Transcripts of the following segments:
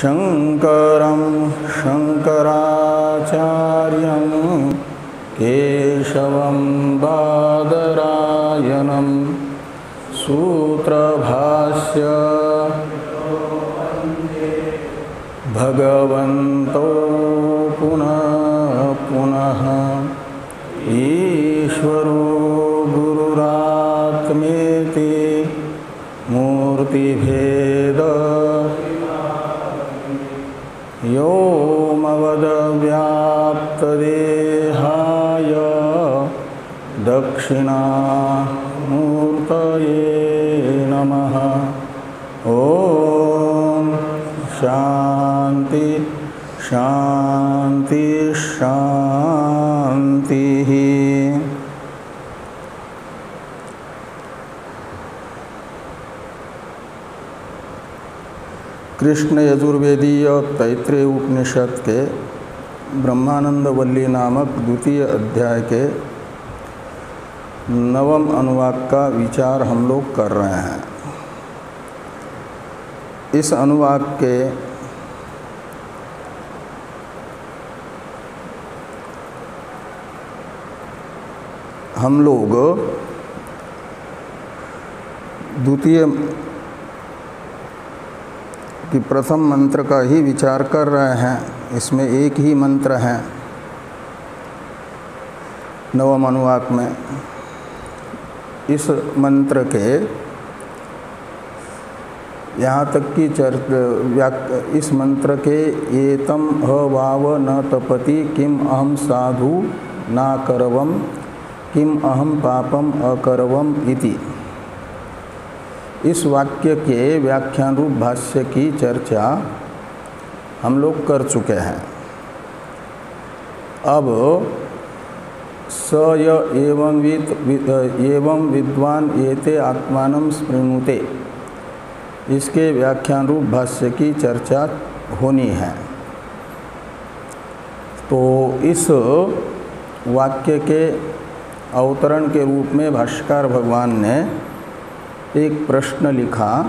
शंकरं शंकराचार्यं केशवं बादरायणं सूत्रभाष्य भगवन्तो पुनः पुनः ईश्वरो गुरुरात्मेति मूर्तिभेद व्योमवद्व्याप्तदेहाय दक्षिणामूर्तये नमः। ॐ शांति शांति शांति। कृष्ण यजुर्वेदीय तैत्रीय उपनिषद के ब्रह्मानंद वल्ली नामक द्वितीय अध्याय के 9वें अनुवाक का विचार हम लोग कर रहे हैं। इस अनुवाक के हम लोग द्वितीय कि प्रथम मंत्र का ही विचार कर रहे हैं। इसमें एक ही मंत्र है 9वें अनुवाक में। इस मंत्र के यहाँ तक की इस मंत्र के एतम अवाव न तपति किम अहम साधु ना करवम किम अहम पापम अकरवम इति, इस वाक्य के व्याख्यान रूप भाष्य की चर्चा हम लोग कर चुके हैं। अब स य एवं विद्वान एते आत्मानं स्पृणुते, इसके व्याख्यान रूप भाष्य की चर्चा होनी है। तो इस वाक्य के अवतरण के रूप में भाष्यकार भगवान ने एक प्रश्न लिखा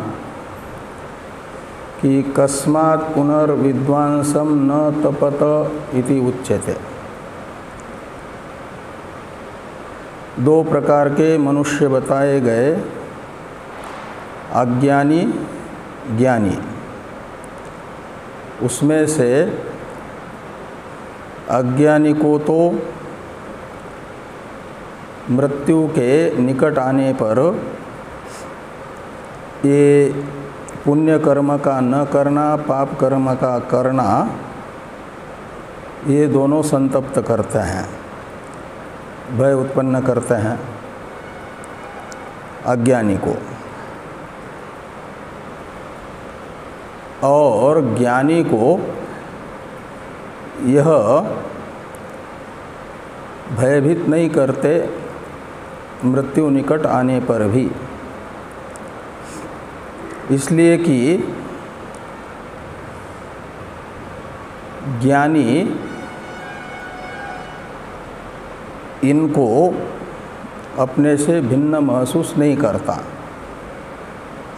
कि कस्मात् पुनर्विद्वांसं न तपत इति उच्यते। दो प्रकार के मनुष्य बताए गए, अज्ञानी ज्ञानी। उसमें से अज्ञानी को तो मृत्यु के निकट आने पर ये पुण्य कर्म का न करना, पाप कर्म का करना, ये दोनों संतप्त करते हैं, भय उत्पन्न करते हैं अज्ञानी को। और ज्ञानी को यह भयभीत नहीं करते मृत्यु निकट आने पर भी, इसलिए कि ज्ञानी इनको अपने से भिन्न महसूस नहीं करता।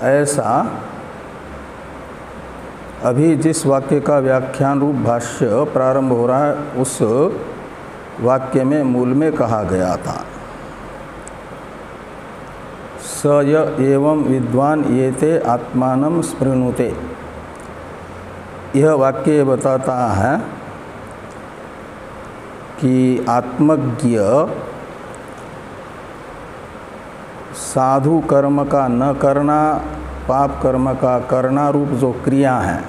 ऐसा अभी जिस वाक्य का व्याख्यान रूप भाष्य प्रारंभ हो रहा है उस वाक्य में मूल में कहा गया था। स य एवं विद्वान एते आत्मानं स्पृणुते, यह वाक्य बताता है कि आत्मज्ञ साधु कर्म का न करना, पाप कर्म का करना रूप जो क्रिया है,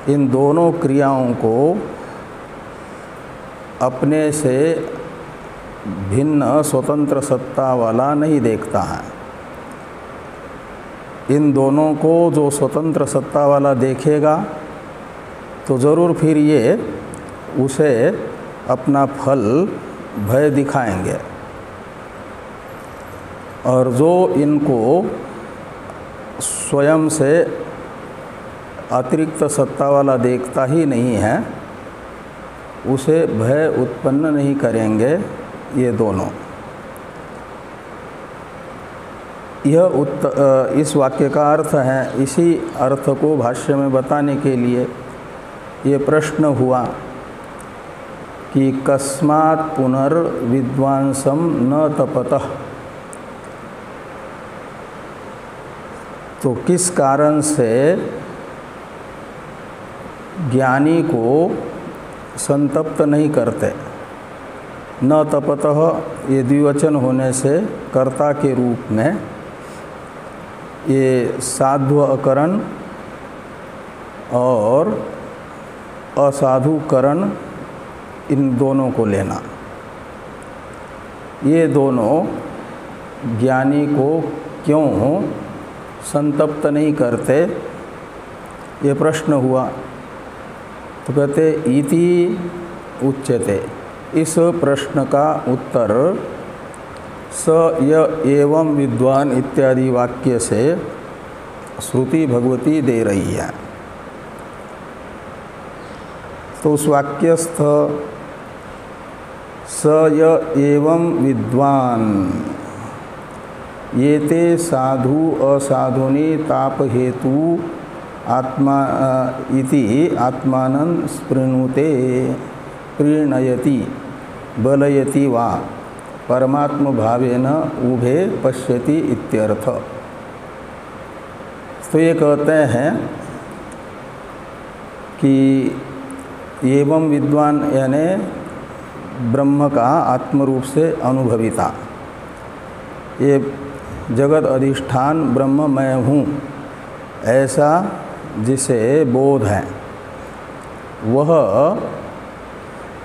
इन दोनों क्रियाओं को अपने से भिन्न स्वतंत्र सत्ता वाला नहीं देखता है। इन दोनों को जो स्वतंत्र सत्ता वाला देखेगा तो ज़रूर फिर ये उसे अपना फल भय दिखाएंगे। और जो इनको स्वयं से अतिरिक्त सत्ता वाला देखता ही नहीं है, उसे भय उत्पन्न नहीं करेंगे ये दोनों। इस वाक्य का अर्थ है। इसी अर्थ को भाष्य में बताने के लिए ये प्रश्न हुआ कि कस्मात् पुनर्विद्वांसं न तपतः, तो किस कारण से ज्ञानी को संतप्त नहीं करते। न तपतः ये द्विवचन होने से कर्ता के रूप में ये साध्व अकरण और असाधुकरण इन दोनों को लेना। ये दोनों ज्ञानी को क्यों संतप्त नहीं करते, ये प्रश्न हुआ। तो कहते इति उच्यते, इस प्रश्न का उत्तर स य एवं विद्वान इत्यादि वाक्य से श्रुति भगवती दे रही है। तो उस वाक्यस्थ स य एवं विद्वान ये ते साधु असाधुनि ताप हेतु आत्मा इति आत्मानं स्पृणुते प्रीणयति बलयति वा परमात्म भावेन उभे पश्यति इत्यर्थ। तो ये कहते हैं कि एवं विद्वान यानी ब्रह्म का आत्मरूप से अनुभविता, ये जगत अधिष्ठान ब्रह्म मैं हूँ ऐसा जिसे बोध है, वह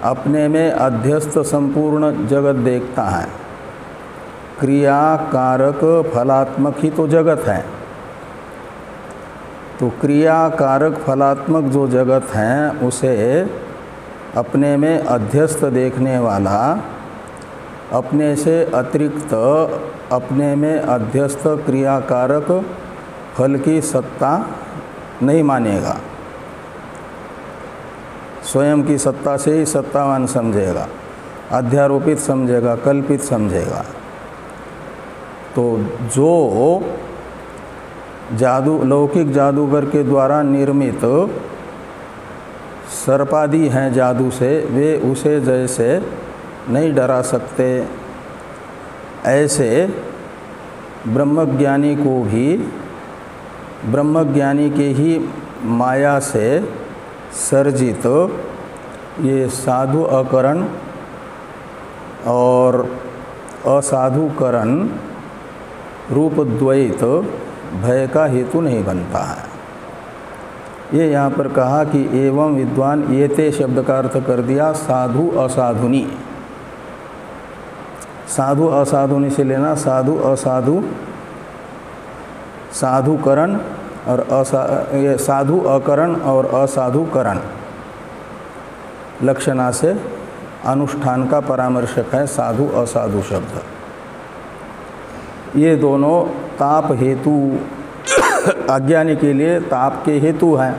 अपने में अध्यस्त संपूर्ण जगत देखता है। क्रिया कारक फलात्मक ही तो जगत है। तो क्रिया कारक फलात्मक जो जगत है उसे अपने में अध्यस्त देखने वाला अपने से अतिरिक्त अपने में अध्यस्त क्रियाकारक फल की सत्ता नहीं मानेगा, स्वयं की सत्ता से ही सत्तावान समझेगा, अध्यारोपित समझेगा, कल्पित समझेगा। तो जो लौकिक जादूगर के द्वारा निर्मित सर्पादि हैं जादू से, वे उसे जैसे नहीं डरा सकते, ऐसे ब्रह्मज्ञानी को भी ब्रह्मज्ञानी के ही माया से सर्जित ये साधु अकरण और असाधुकरण रूप द्वैत भय का हेतु नहीं बनता है। ये यहाँ पर कहा कि एवं विद्वान ये ते शब्द का अर्थ कर दिया साधु असाधुनी। साधु असाधुनी से लेना साधु असाधु, साधुकरण और साधु अकरण और असाधुकरण लक्षणा से अनुष्ठान का परामर्शक है साधु असाधु शब्द। ये दोनों ताप हेतु अज्ञानी के लिए ताप के हेतु हैं,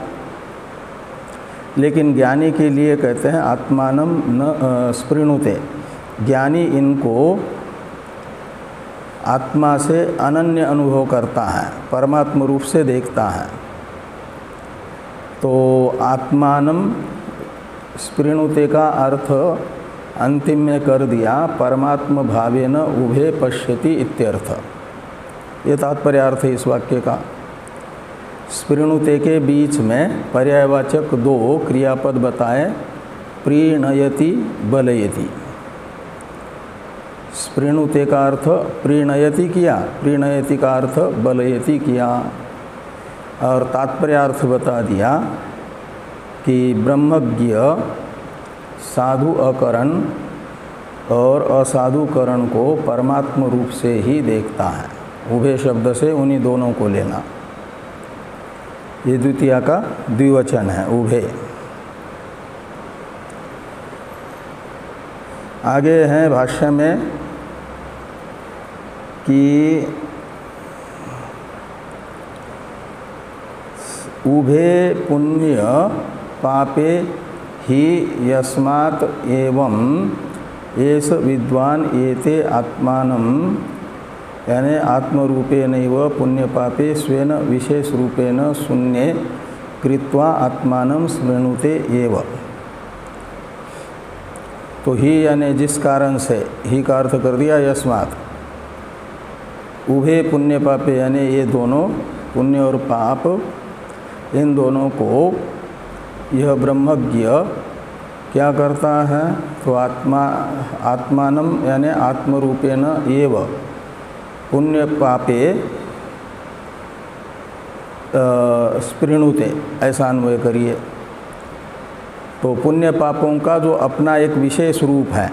लेकिन ज्ञानी के लिए कहते हैं आत्मानं न स्पृणुते। ज्ञानी इनको आत्मा से अनन्य अनुभव करता है, परमात्म रूप से देखता है। तो आत्मानं स्पृणुते का अर्थ अंतिम में कर दिया परमात्म भावेन उभे पश्यति इत्यर्थ। ये तात्पर्यार्थ है इस वाक्य का। स्पृणुते के बीच में पर्यायवाचक दो क्रियापद बताए, प्रीणयति बलयति। स्पृणुते का अर्थ प्रीणयति किया, प्रीणयति का अर्थ बलयति किया, और तात्पर्यार्थ बता दिया कि ब्रह्मज्ञ साधु अकरण और असाधुकरण को परमात्म रूप से ही देखता है। उभय शब्द से उन्हीं दोनों को लेना। ये द्वितीया का द्विवचन है, उभय। आगे हैं भाष्य में कि उभे पुण्य पापे ही यस्मात् एवं एष विद्वान एते आत्मानं यानी आत्मरूपेणैव पुण्यपापे स्वेन विशेष रूपेण शून्ये कृत्वा आत्मानं स्मृणुते एव। तो ही यानी जिस कारण से, ही का अर्थ कर दिया यस्मात्। उभे पुण्य पापे यानी ये दोनों पुण्य और पाप, इन दोनों को यह ब्रह्मज्ञ क्या करता है? तो आत्मानम यानी आत्मरूपेण एव पुण्य पापे स्पृणुते, ऐसा अन्वय करिए। तो पुण्य पापों का जो अपना एक विशेष रूप है,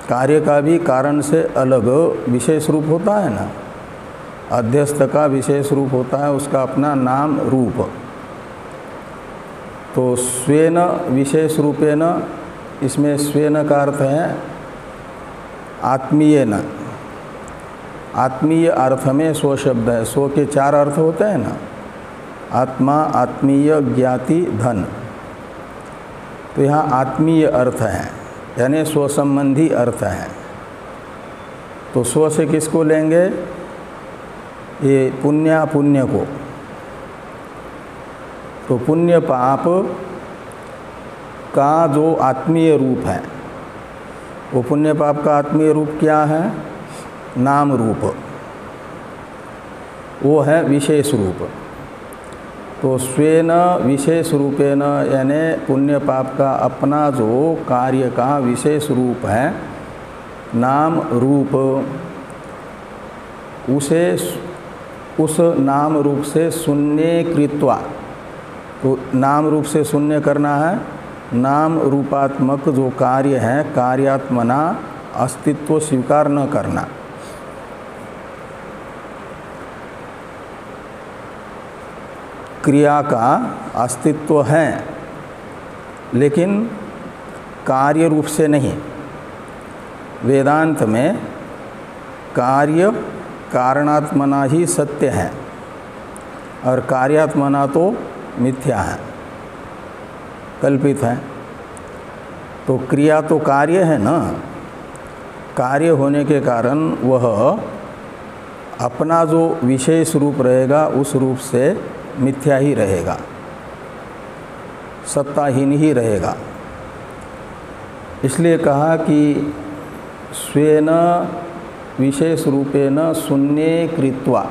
कार्य का भी कारण से अलग विशेष रूप होता है ना, अध्यस्त का विशेष रूप होता है, उसका अपना नाम रूप। तो स्वेन विशेष रूपेण, इसमें स्वेन का अर्थ है आत्मीयन। आत्मीय अर्थ में स्व शब्द है। स्व के 4 अर्थ होते हैं ना, आत्मा, आत्मीय, ज्ञाति, धन। तो यहाँ आत्मीय अर्थ है यानी स्व संबंधी अर्थ है। तो स्व से किसको लेंगे? ये पुण्य को। तो पुण्य पाप का जो आत्मीय रूप है, वो पुण्य पाप का आत्मीय रूप क्या है? नाम रूप, वो है विशेष रूप। तो स्वेन विशेष रूपेण यानी पुण्य पाप का अपना जो कार्य का विशेष रूप है, नाम रूप, उसे उस नाम रूप से शून्य कृत्वा। तो नाम रूप से शून्य करना है, नाम रूपात्मक जो कार्य है, कार्यात्मना अस्तित्व स्वीकार न करना। क्रिया का अस्तित्व है लेकिन कार्य रूप से नहीं। वेदांत में कार्य कारणात्मना ही सत्य है और कार्यात्मना तो मिथ्या है, कल्पित है। तो क्रिया तो कार्य है ना, कार्य होने के कारण वह अपना जो विशेष रूप रहेगा उस रूप से मिथ्या ही रहेगा, सत्ताहीन ही रहेगा। इसलिए कहा कि स्वेन विशेष रूपेण शून्ये कृत्वा।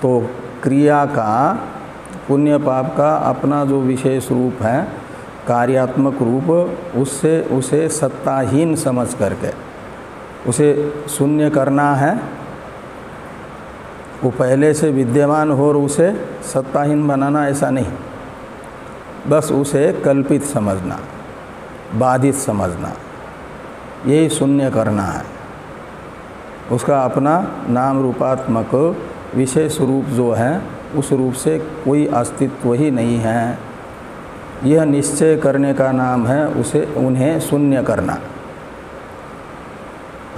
तो क्रिया का, पुण्य पाप का अपना जो विशेष रूप है, कार्यात्मक रूप, उससे उसे सत्ताहीन समझ करके उसे शून्य करना है। वो पहले से विद्यमान हो और उसे सत्ताहीन बनाना, ऐसा नहीं। बस उसे कल्पित समझना, बाधित समझना, यही शून्य करना है। उसका अपना नाम रूपात्मक विशेष रूप जो है, उस रूप से कोई अस्तित्व ही नहीं है। यह निश्चय करने का नाम है उन्हें शून्य करना।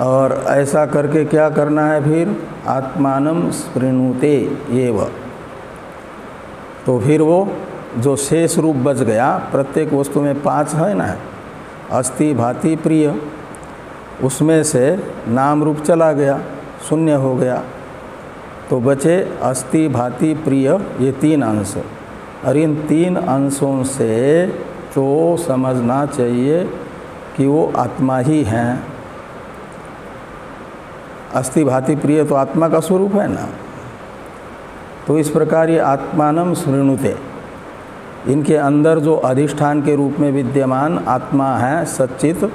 और ऐसा करके क्या करना है फिर? आत्मानं स्पृणुते एव। तो फिर वो जो शेष रूप बच गया, प्रत्येक वस्तु में 5 है ना, अस्ति, भाति, प्रिय, उसमें से नाम रूप चला गया, शून्य हो गया। तो बचे अस्ति, भाति, प्रिय, ये 3 अंश। और इन 3 अंशों से तो समझना चाहिए कि वो आत्मा ही हैं। अस्ति, भाति, प्रिय तो आत्मा का स्वरूप है ना। तो इस प्रकार ये आत्मानं स्मृणुते, इनके अंदर जो अधिष्ठान के रूप में विद्यमान आत्मा है, सच्चित,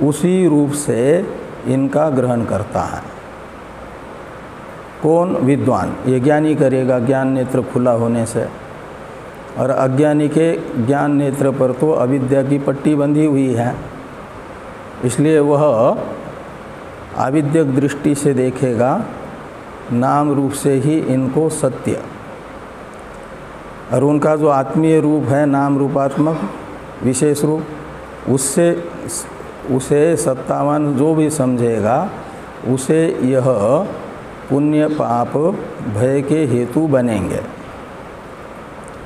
उसी रूप से इनका ग्रहण करता है। कौन? विद्वान। ये ज्ञानी करेगा, ज्ञान नेत्र खुला होने से। और अज्ञानी के ज्ञान नेत्र पर तो अविद्या की पट्टी बंधी हुई है, इसलिए वह आविद्यक दृष्टि से देखेगा, नाम रूप से ही इनको सत्य। और उनका जो आत्मीय रूप है, नाम रूपात्मक विशेष रूप, उसे सत्तावान जो भी समझेगा, उसे यह पुण्य पाप भय के हेतु बनेंगे,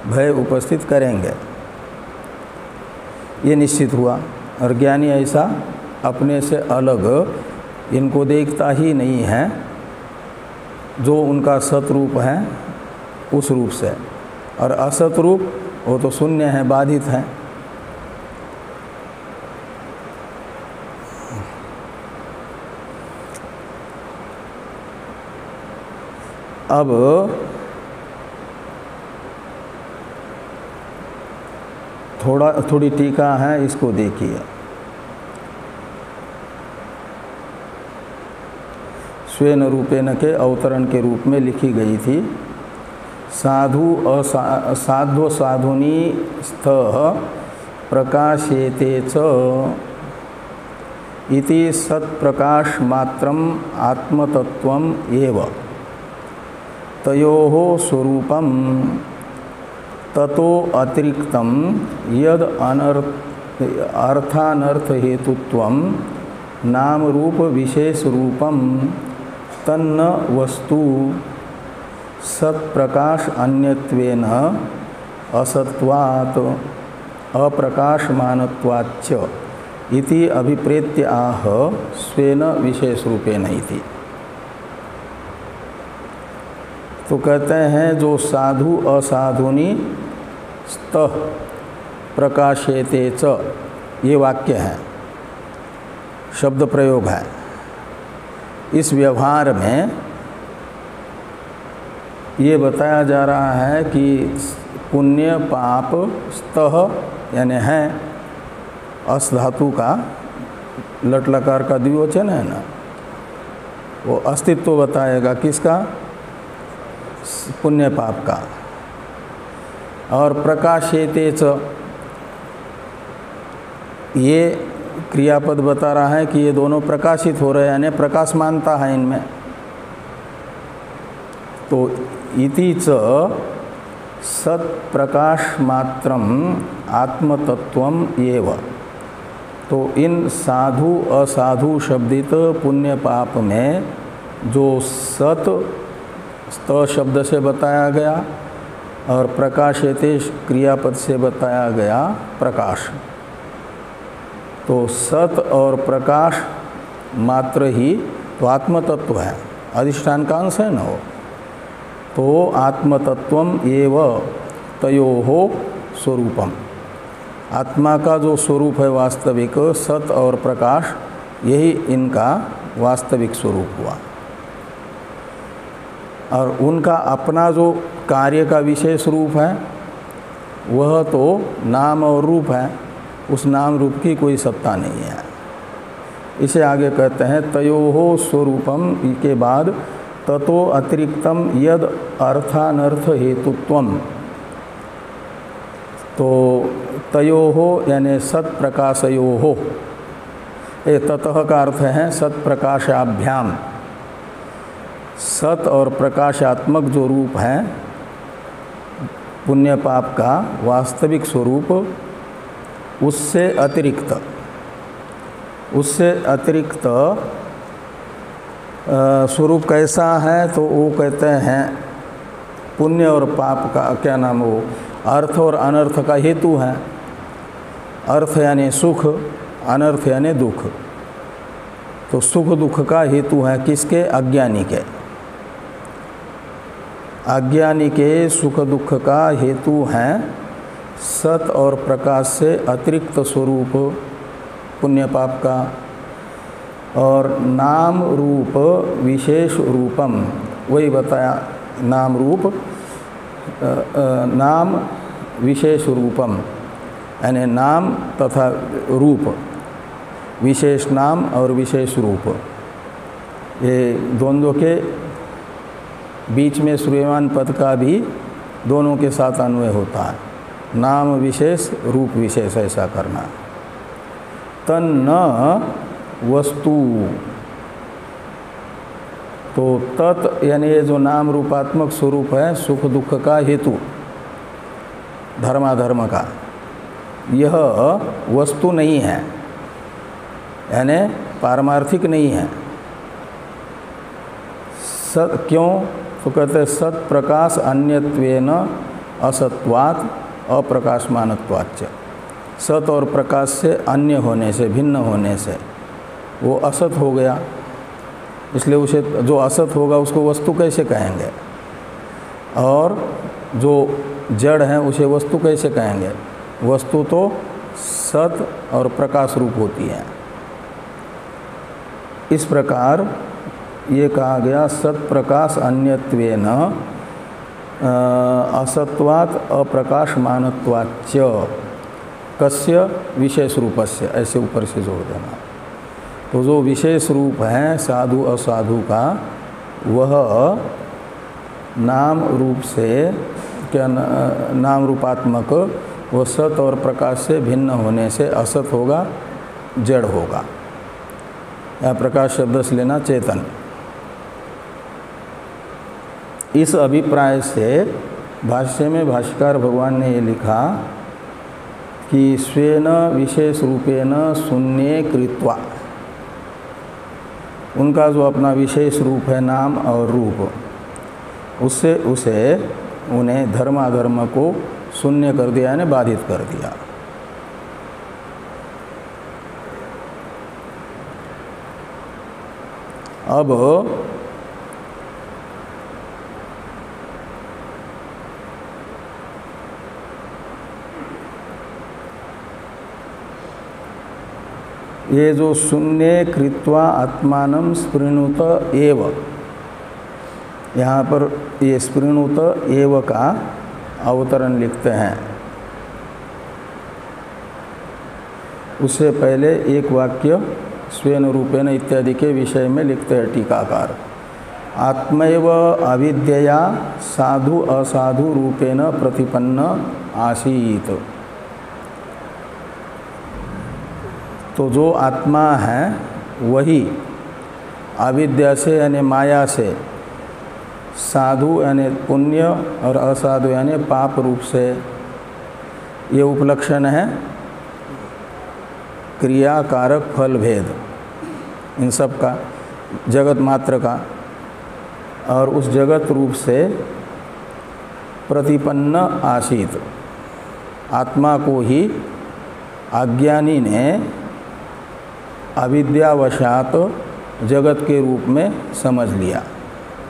भय उपस्थित करेंगे। ये निश्चित हुआ। और ज्ञानी ऐसा अपने से अलग इनको देखता ही नहीं है जो उनका सतरूप है उस रूप से, और असत रूप वो तो शून्य है, बाधित है। अब थोड़ी टीका है, इसको देखिए। स्वेन रूपेण के अवतरण के रूप में लिखी गई थी। साधु साधुनी स्थः प्रकाशेते च इति सत्प्रकाश मात्रम आत्मतत्वम एव तयोः स्वरूपम ततो अतिरिक्तम यद अर्थानर्थ हेतुत्वम नाम रूप विशेष रूपम तन्न वस्तु सत्प्रकाश अन्यत्वेन असत्वात् अप्रकाशमानत्वाच्च इति अभिप्रेत्य आह स्वेन विशेष रूपेण इति। तो कहते हैं जो साधु असाधुनी स्तः प्रकाशेते च, ये वाक्य है, शब्द प्रयोग है। इस व्यवहार में ये बताया जा रहा है कि पुण्य पाप स्तः यानी है, अस धातु का लट लकार का द्विवचन है ना, वो अस्तित्व बताएगा किसका, पुण्य पाप का। और प्रकाशेते च, ये क्रियापद बता रहा है कि ये दोनों प्रकाशित हो रहे हैं, यानी प्रकाशमानता है इनमें। तो इति च सत्प्रकाश मात्रम आत्मतत्वम एव। तो इन साधु असाधु शब्दित पुण्य पाप में जो सत स्त शब्द से बताया गया और प्रकाशेते क्रियापद से बताया गया प्रकाश, तो सत और प्रकाश मात्र ही तो आत्मतत्व है, अधिष्ठान का अंश है ना वो। तो आत्मतत्वम एव तयोः स्वरूपम, आत्मा का जो स्वरूप है वास्तविक, सत और प्रकाश, यही इनका वास्तविक स्वरूप हुआ। और उनका अपना जो कार्य का विशेष रूप है वह तो नाम और रूप है, उस नाम रूप की कोई सत्ता नहीं है। इसे आगे कहते हैं तयोः स्वरूपम के बाद ततो अतिरिक्तम यद अर्थानर्थ हेतुत्वम। तो तयोः यानी सत्प्रकाशयोः, ये ततः का अर्थ है सत्प्रकाशाभ्याम। सत और प्रकाशात्मक जो रूप है पुण्य पाप का वास्तविक स्वरूप, उससे अतिरिक्त स्वरूप कैसा है, तो वो कहते हैं पुण्य और पाप का क्या नाम, वो अर्थ और अनर्थ का हेतु है। अर्थ यानी सुख, अनर्थ यानी दुख। तो सुख दुख का हेतु है किसके, अज्ञानी के। अज्ञानी के सुख दुख का हेतु है सत और प्रकाश से अतिरिक्त स्वरूप पुण्य पाप का। और नाम रूप विशेष रूपम, वही बताया, नाम रूप नाम विशेष रूपम, यानी नाम तथा रूप, विशेष नाम और विशेष रूप, ये द्वंद्व के बीच में श्रूयमान पद का भी दोनों के साथ अन्वय होता है। नाम विशेष रूप विशेष ऐसा करना। तन्न वस्तु, तो तत् यानी ये जो नाम रूपात्मक स्वरूप है सुख दुख का हेतु धर्माधर्म का, यह वस्तु नहीं है, यानी पारमार्थिक नहीं है। क्यों, तो कहते हैं सत प्रकाश अन्यत्वेन असत्वात् अप्रकाशमानत्वाच्च। सत और प्रकाश से अन्य होने से, भिन्न होने से वो असत हो गया, इसलिए उसे जो असत होगा उसको वस्तु कैसे कहेंगे, और जो जड़ है उसे वस्तु कैसे कहेंगे। वस्तु तो सत और प्रकाश रूप होती है। इस प्रकार ये कहा गया सत प्रकाश अन्यत्वेन असत्वात् अप्रकाशमानत्वाच्च कस्य विशेष रूपस्य, ऐसे ऊपर से जोड़ देना। तो जो विशेष रूप है साधु असाधु का, वह नाम रूप से क्या नाम रूपात्मक वह सत और प्रकाश से भिन्न होने से असत होगा, जड़ होगा। या प्रकाश शब्द से लेना चेतन। इस अभिप्राय से भाष्य में भाष्यकार भगवान ने ये लिखा कि स्वेन विशेष रूपेण शून्ये कृत्वा, उनका जो अपना विशेष रूप है नाम और रूप, उससे उन्हें धर्माधर्म को शून्य कर दिया, यानी बाधित कर दिया। अब ये जो शून्य कृत्वा आत्मानं स्पृणुत एव, यहाँ पर ये स्पृणुत एव का अवतरण लिखते हैं। उससे पहले एक वाक्य स्वेन रूपेण इत्यादि के विषय में लिखते हैं टीकाकार। आत्मैव अविद्यया साधु असाधु रूपेण प्रतिपन्न आसीत। तो जो आत्मा है वही अविद्या से यानी माया से साधु यानी पुण्य और असाधु यानी पाप रूप से, ये उपलक्षण है क्रिया कारक फल भेद इन सब का, जगत मात्र का, और उस जगत रूप से प्रतिपन्न आसीत। आत्मा को ही अज्ञानी ने अविद्यावशात जगत के रूप में समझ लिया।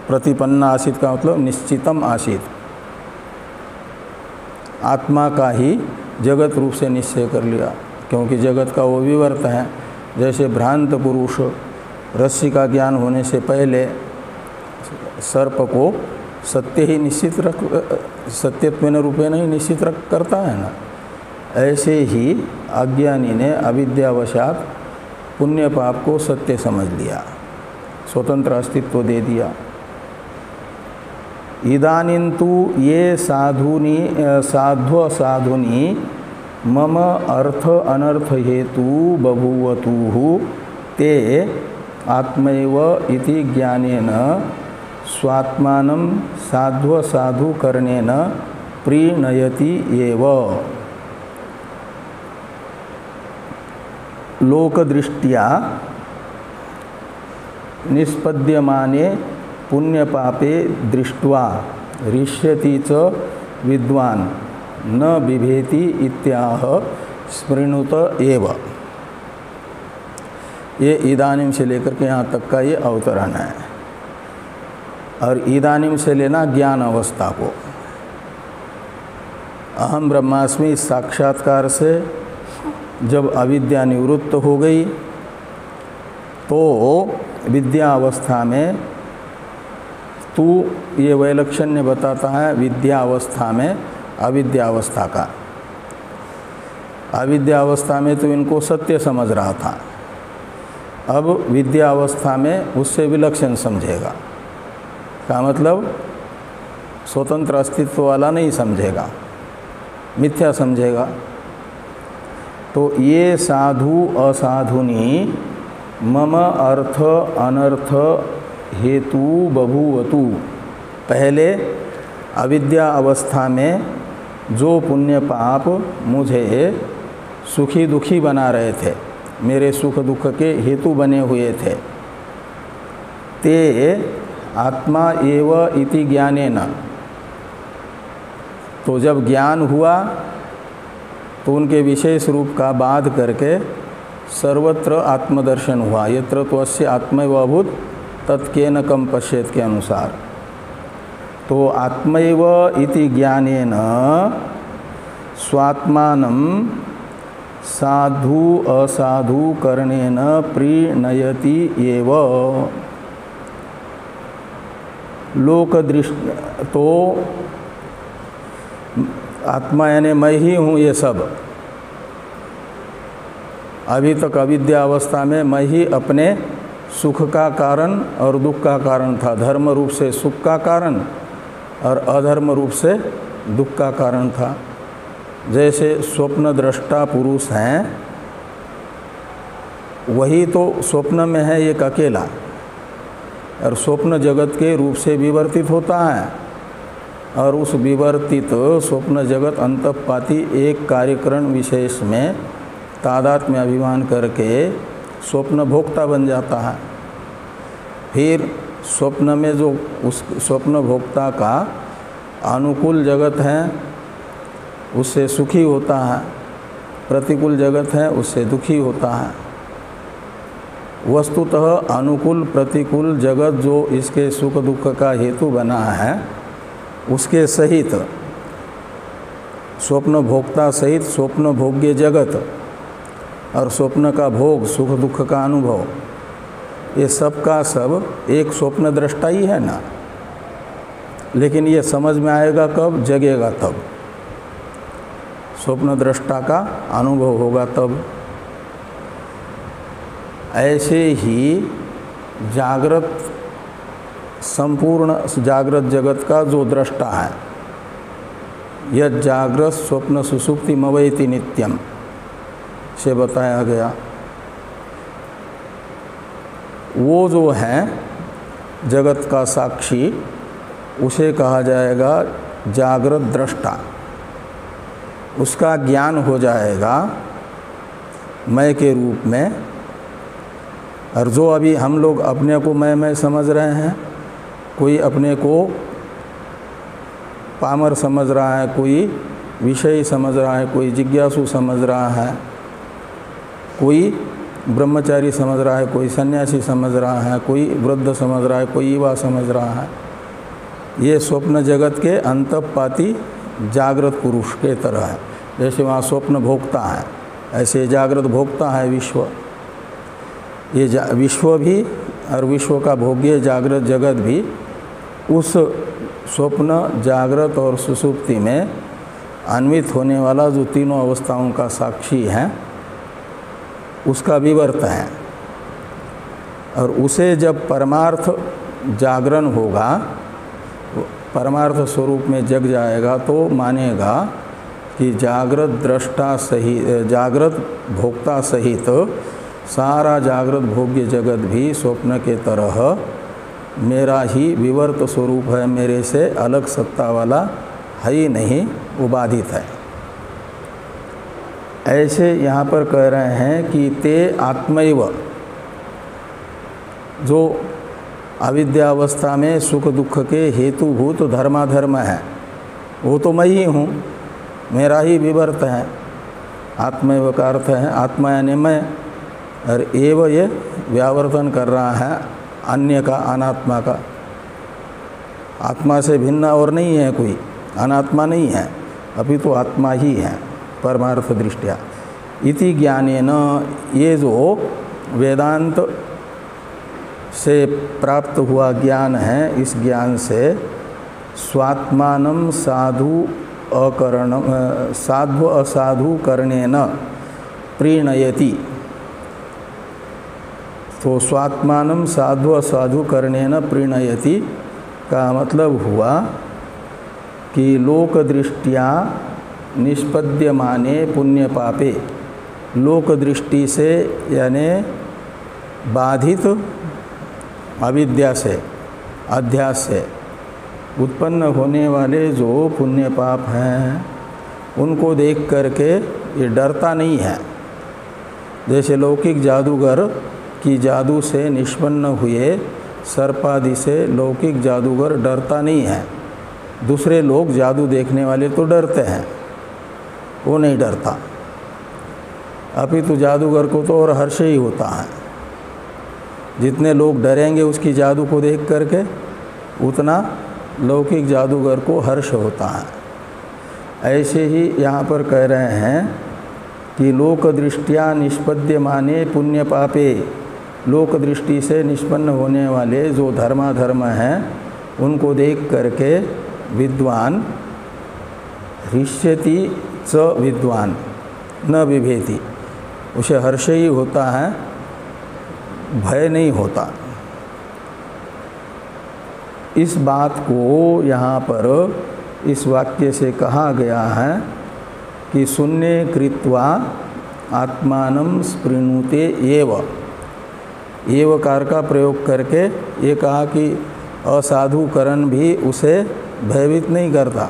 प्रतिपन्न आसीत का मतलब निश्चितम आसीत, आत्मा का ही जगत रूप से निश्चय कर लिया, क्योंकि जगत का वो विवर्त है। जैसे भ्रांत पुरुष रस्सी का ज्ञान होने से पहले सर्प को सत्य ही निश्चित सत्यत्वेन रूपेण ही निश्चित करता है ना, ऐसे ही अज्ञानी ने अविद्यावशात पुण्य पाप को सत्य समझ लिया, स्वतंत्र अस्तित्व दे दिया। इदानीन्तु ये साधुनी साध्वसाधुनी मम अर्थ अनर्थ हेतु बभूवतुः ते आत्मैव इति ज्ञानेन स्वात्मानं साध्वसाधु करणेन प्रीणयति एव। लोकदृष्ट्या निष्पद्यमाने पुण्यपापे दृष्ट्वा ऋष्यति च विद्वान् न बिभेति इत्याह स्मृणुत एव। ये इदानीम से लेकर के यहाँ तक का ये अवतरण है। और इदानीम से लेना ज्ञान अवस्था को। अहम ब्रह्मास्मि इस साक्षात्कार से जब अविद्या निवृत्त हो गई तो विद्या अवस्था में तू ये वैलक्षण्य बताता है विद्या अवस्था में अविद्या अवस्था का। अविद्या अवस्था में तो इनको सत्य समझ रहा था, अब विद्या अवस्था में उससे विलक्षण समझेगा। का मतलब स्वतंत्र अस्तित्व वाला नहीं समझेगा, मिथ्या समझेगा। तो ये साधु असाधुनी मम अर्थ अनर्थ हेतु बभूवतु, पहले अविद्या अवस्था में जो पुण्य पाप मुझे सुखी दुखी बना रहे थे, मेरे सुख दुख के हेतु बने हुए थे, ते आत्मा एव इति ज्ञानेन, तो जब ज्ञान हुआ तो उनके विशेष रूप का बाध करके सर्वत्र आत्मदर्शन हुआ। यत्र त्वस्य आत्मैव अभूत् तत्केन कम पश्येत के अनुसार। तो आत्मैव इति ज्ञानेन स्वात्मानं साधु असाधु करणेन प्रीणयति एव। लोक दृष्टि तो आत्मा यानी मैं ही हूँ ये सब। अभी तक अविद्या अवस्था में मैं ही अपने सुख का कारण और दुख का कारण था। धर्म रूप से सुख का कारण और अधर्म रूप से दुख का कारण था। जैसे स्वप्न दृष्टा पुरुष हैं, वही तो स्वप्न में है एक अकेला, और स्वप्न जगत के रूप से विवर्तित होता है, और उस विवर्तित स्वप्न जगत अंतःपाती एक कार्यकरण विशेष में तादात्म्य अभिमान करके स्वप्न भोक्ता बन जाता है। फिर स्वप्न में जो उस स्वप्न भोक्ता का अनुकूल जगत है उससे सुखी होता है, प्रतिकूल जगत है उससे दुखी होता है। वस्तुतः अनुकूल प्रतिकूल जगत जो इसके सुख दुख का हेतु बना है, उसके सहित स्वप्न भोक्ता सहित स्वप्न भोग्य जगत और स्वप्न का भोग सुख दुख का अनुभव, ये सब का सब एक स्वप्न दृष्टा ही है ना। लेकिन ये समझ में आएगा कब? जगेगा तब, स्वप्न दृष्टा का अनुभव होगा तब। ऐसे ही जागृत संपूर्ण जागृत जगत का जो दृष्टा है, यह जागृत स्वप्न सुषुप्ति मवैति नित्यम से बताया गया। वो जो है जगत का साक्षी, उसे कहा जाएगा जागृत दृष्टा। उसका ज्ञान हो जाएगा मैं के रूप में। और जो अभी हम लोग अपने को मैं समझ रहे हैं, कोई अपने को पामर समझ रहा है, कोई विषय समझ रहा है, कोई जिज्ञासु समझ रहा है, कोई ब्रह्मचारी समझ रहा है, कोई सन्यासी समझ रहा है, कोई वृद्ध समझ रहा है, कोई युवा समझ रहा है। ये स्वप्न जगत के अंतःपाती जागृत पुरुष के तरह है। जैसे वहाँ स्वप्न भोक्ता है, ऐसे जागृत भोक्ता है विश्व। ये विश्व भी और विश्व का भोग्य जागृत जगत भी उस स्वप्न जागृत और सुषुप्ति में अन्वित होने वाला जो तीनों अवस्थाओं का साक्षी है, उसका विवर्त है। और उसे जब परमार्थ जागरण होगा, परमार्थ स्वरूप में जग जाएगा, तो मानेगा कि जागृत दृष्टा सहित, जागृत भोक्ता सहित सारा जागृत भोग्य जगत भी स्वप्न के तरह मेरा ही विवर्त स्वरूप है, मेरे से अलग सत्ता वाला है ही नहीं, उबाधित है। ऐसे यहाँ पर कह रहे हैं कि ते आत्मैव, जो अविद्यावस्था में सुख दुख के हेतुभूत धर्माधर्म है, वो तो मैं ही हूँ, मेरा ही विवर्त है। आत्मैव का अर्थ है आत्मा यानी मैं, और एव ये व्यावर्तन कर रहा है अन्य का, अनात्मा का। आत्मा से भिन्न और नहीं है कोई, अनात्मा नहीं है, अभी तो आत्मा ही है परमार्थ दृष्टिया। इति ज्ञानेन, ये जो वेदांत से प्राप्त हुआ ज्ञान है, इस ज्ञान से स्वात्मानं साधु साध्व असाधु करणेन प्रीणयति। तो स्वात्मानं साधु असाधु करणेन प्रीणयति का मतलब हुआ कि लोक दृष्टिया निष्पद्यमाने पुण्य पापे, लोक दृष्टि से यानी बाधित अविद्या से, अध्यास से उत्पन्न होने वाले जो पुण्य पाप हैं, उनको देख करके ये डरता नहीं है। जैसे लौकिक जादूगर की जादू से निष्पन्न हुए सर्पादि से लौकिक जादूगर डरता नहीं है। दूसरे लोग जादू देखने वाले तो डरते हैं, वो नहीं डरता। अपितु जादूगर को तो और हर्ष ही होता है। जितने लोग डरेंगे उसकी जादू को देख करके, उतना लौकिक जादूगर को हर्ष होता है। ऐसे ही यहाँ पर कह रहे हैं कि लोक दृष्टिया निष्पद्यमाने पुण्य पापे, लोक दृष्टि से निष्पन्न होने वाले जो धर्माधर्म हैं उनको देख करके विद्वान हृष्यति च विद्वान न बिभेति, उसे हर्ष ही होता है, भय नहीं होता। इस बात को यहाँ पर इस वाक्य से कहा गया है कि शून्य कृत्वा आत्मानं स्पृणुते एवकार का प्रयोग करके ये कहा कि असाधुकरण भी उसे भयभीत नहीं करता,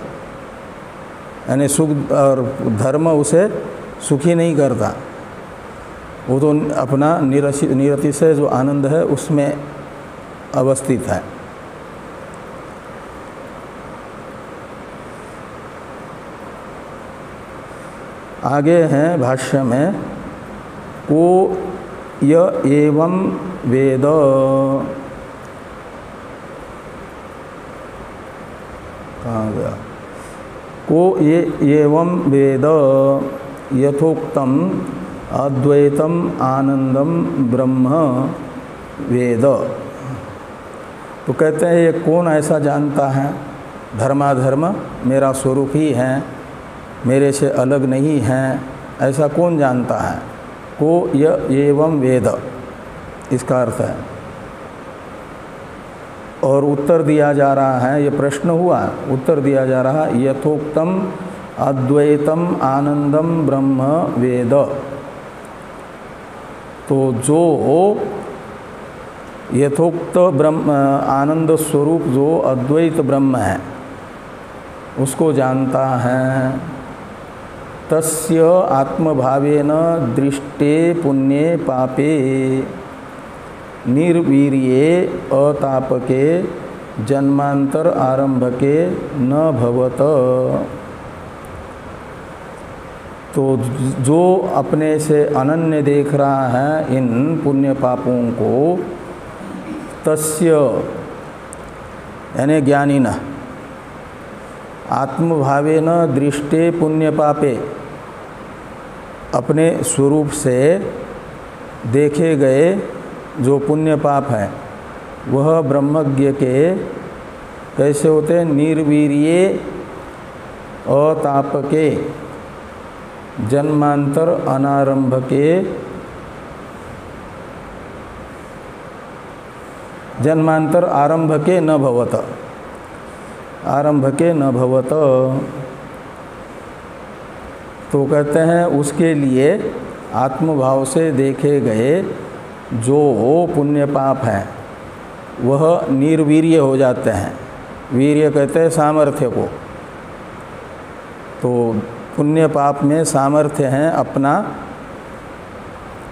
यानी सुख और धर्म उसे सुखी नहीं करता। वो तो अपना निरतिशय जो आनंद है उसमें अवस्थित है। आगे हैं भाष्य में, को य एवं वेद, कहाँ गया, को ये एवं वेद यथोक्तम अद्वैतम आनंदम ब्रह्म वेद। तो कहते हैं ये कौन ऐसा जानता है, धर्माधर्म मेरा स्वरूप ही है, मेरे से अलग नहीं है, ऐसा कौन जानता है। को य एवं वेद, इसका अर्थ है। और उत्तर दिया जा रहा है, ये प्रश्न हुआ, उत्तर दिया जा रहा है यथोक्तम अद्वैतम आनंदम ब्रह्म वेद। तो जो यथोक्त ब्रह्म आनंद स्वरूप जो अद्वैत ब्रह्म है उसको जानता है, तस्य आत्मभावेन दृष्टे पुण्ये पापे निर्वीर्ये अतापके जन्मांतर आरंभके न भवत। तो जो अपने से अनन्य देख रहा है इन पुण्य पापों को, तस्य यानी ज्ञानी न आत्मभावेन दृष्टे पुण्य पापे, अपने स्वरूप से देखे गए जो पुण्य पाप है वह ब्रह्मज्ञ के कैसे होते हैं, निर्वीर्ये अतापके जन्मांतर अनारंभ के, जन्मांतर आरंभ के न भवत, आरंभ के न भवत। तो कहते हैं उसके लिए आत्मभाव से देखे गए जो पुण्य पाप हैं वह निर्वीर्य हो जाते हैं। वीर्य कहते हैं सामर्थ्य को। तो पुण्य पाप में सामर्थ्य है अपना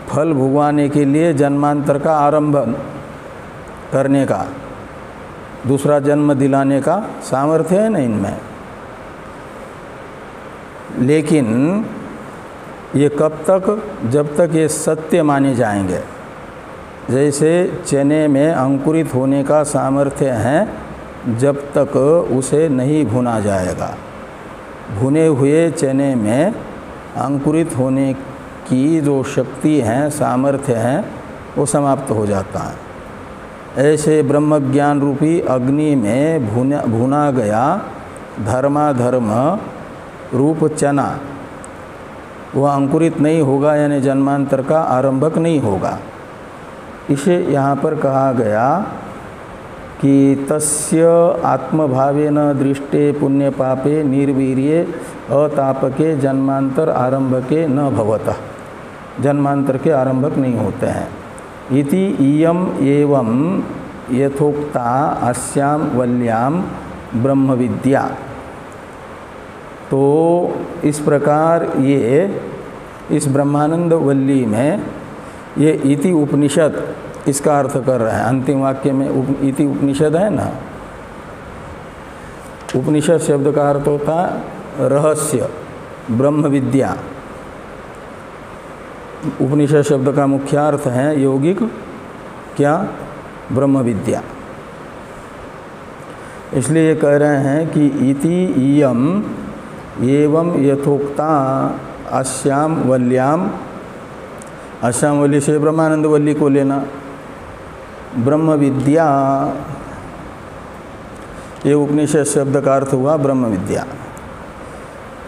फल भुगवाने के लिए जन्मांतर का आरंभ करने का, दूसरा जन्म दिलाने का सामर्थ्य है ना इनमें। लेकिन ये कब तक, जब तक ये सत्य माने जाएंगे। जैसे चने में अंकुरित होने का सामर्थ्य है जब तक उसे नहीं भुना जाएगा। भुने हुए चने में अंकुरित होने की जो शक्ति है, सामर्थ्य है, वो समाप्त हो जाता है। ऐसे ब्रह्म ज्ञान रूपी अग्नि में भुना गया धर्माधर्म रूप चना वह अंकुरित नहीं होगा, यानी जन्मांतर का आरंभक नहीं होगा। इसे यहाँ पर कहा गया कि तस्य आत्मभावेन दृष्टे पुण्य पापे निर्वीर्ये अतापके जन्मांतर आरंभके न भवतः, जन्मांतर के आरंभक नहीं होते हैं। इति इयम एवं यथोक्ता अस्याम वल्याम ब्रह्म विद्या। तो इस प्रकार ये इस ब्रह्मानंद वल्ली में ये इति उपनिषद इसका अर्थ कर रहे हैं। अंतिम वाक्य में इति उपनिषद है ना। उपनिषद शब्द का अर्थ होता है रहस्य, ब्रह्म विद्या। उपनिषद शब्द का मुख्य अर्थ है यौगिक क्या? ब्रह्म विद्या। इसलिए ये कह रहे हैं कि इति इयम एवं यथोक्ता अस्याम वल्याम, अस्याम वल्ली से ब्रह्मानंद वल्ली को लेना, ब्रह्म विद्या, ये उपनिषद शब्द का अर्थ हुआ ब्रह्म विद्या।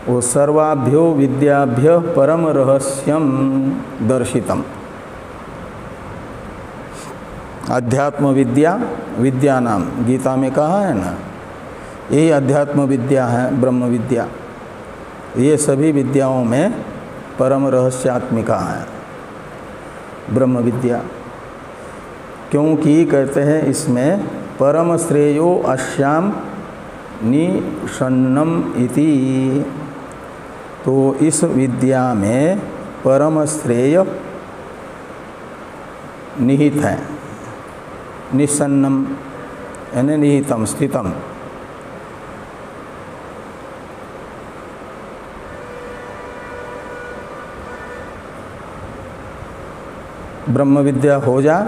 वो सर्वाभ्यो विद्याभ्य परम रहस्यम दर्शितम। अध्यात्म विद्या, विद्या नाम गीता में कहा है ना, यही अध्यात्म विद्या है ब्रह्म विद्या। ये सभी विद्याओं में परम रहस्यात्मिका है ब्रह्म विद्या। क्योंकि कहते हैं इसमें परम श्रेयो अस्याम निषन्नम इति, तो इस विद्या में परम श्रेय निहित है। निसन्नम यानी निहितम, स्थितम। ब्रह्म विद्या हो जा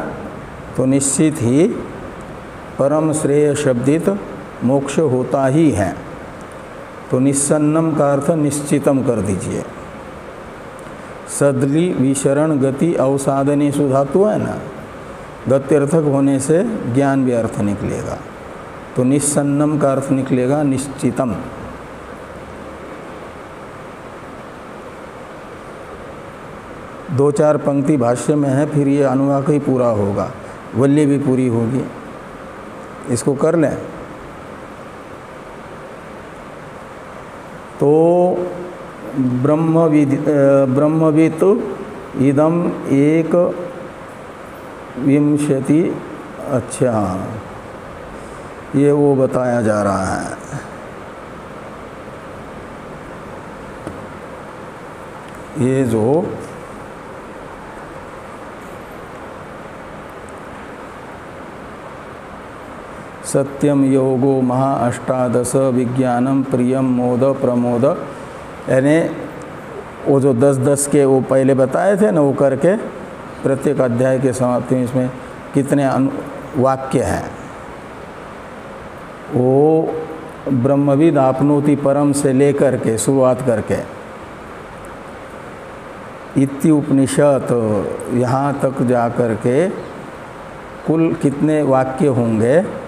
तो निश्चित ही परम श्रेय शब्दित मोक्ष होता ही है। तो निसन्नम का अर्थ निश्चितम कर दीजिए। सदली विशरण गति अवसाधनी सुधातु है ना, गत्यर्थक होने से ज्ञान भी अर्थ निकलेगा। तो निसन्नम का अर्थ निकलेगा निश्चितम। दो चार पंक्ति भाष्य में है, फिर ये अनुवाक ही पूरा होगा, वल्ली भी पूरी होगी। इसको कर लें तो ब्रह्मवित् इदम एक विंशति, अच्छा ये वो बताया जा रहा है। ये जो सत्यम योगो महा अष्टादश विज्ञानम प्रियम मोद प्रमोद, यानी वो जो 10-10 के वो पहले बताए थे ना, वो करके प्रत्येक अध्याय के समाप्ति में इसमें कितने वाक्य हैं। वो ब्रह्मविद आपनोति परम से लेकर के शुरुआत करके इति उपनिषद यहाँ तक जा कर के कुल कितने वाक्य होंगे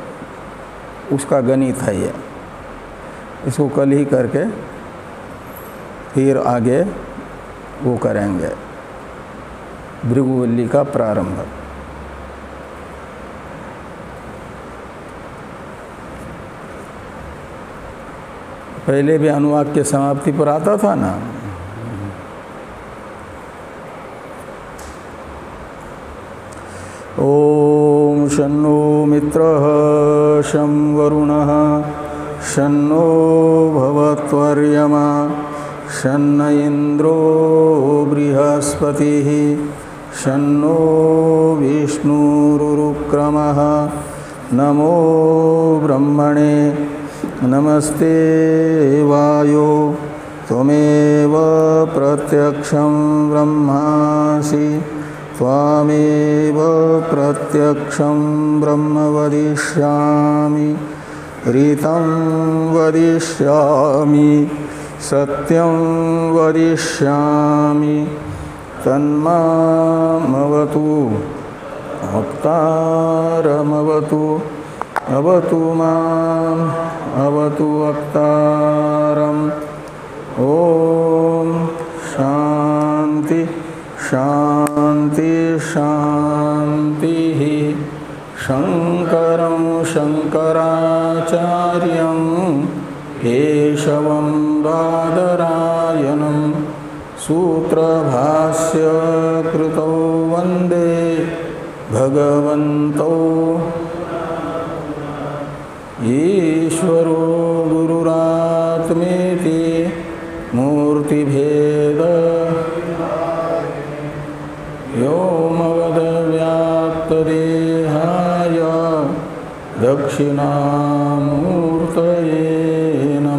उसका गणित है ये। इसको कल ही करके फिर आगे वो करेंगे भृगुवल्ली का प्रारंभ। पहले भी अनुवाक के समाप्ति पर आता था ना। ओम शन्नो मित्रः शं वरुणः शन्नो भवत्वर्यमा शन्न इन्द्रो बृहस्पतिः शन्नो विष्णुरुक्रमः। नमो ब्रह्मणे नमस्ते वायो त्वमेव प्रत्यक्षं ब्रह्मासि त्वामेव प्रत्यक्षं ब्रह्म वदिष्यामि ऋतं वदिष्यामि सत्यं वदिष्यामि तन्मामवतु वक्तारमवतु अवतु माम् अवतु वक्तारम्। ॐ शान्ति शान्ति शान्तिः। शङ्करं शङ्कराचार्यं केशवं बादरायणं सूत्रभाष्य कृतौ वन्दे भगवन्तौ ईश्वरो गुरुरात्मेति मूर्तिभेद व्योमवद्व्याप्तदेहाय दक्षिणामूर्तये नमः।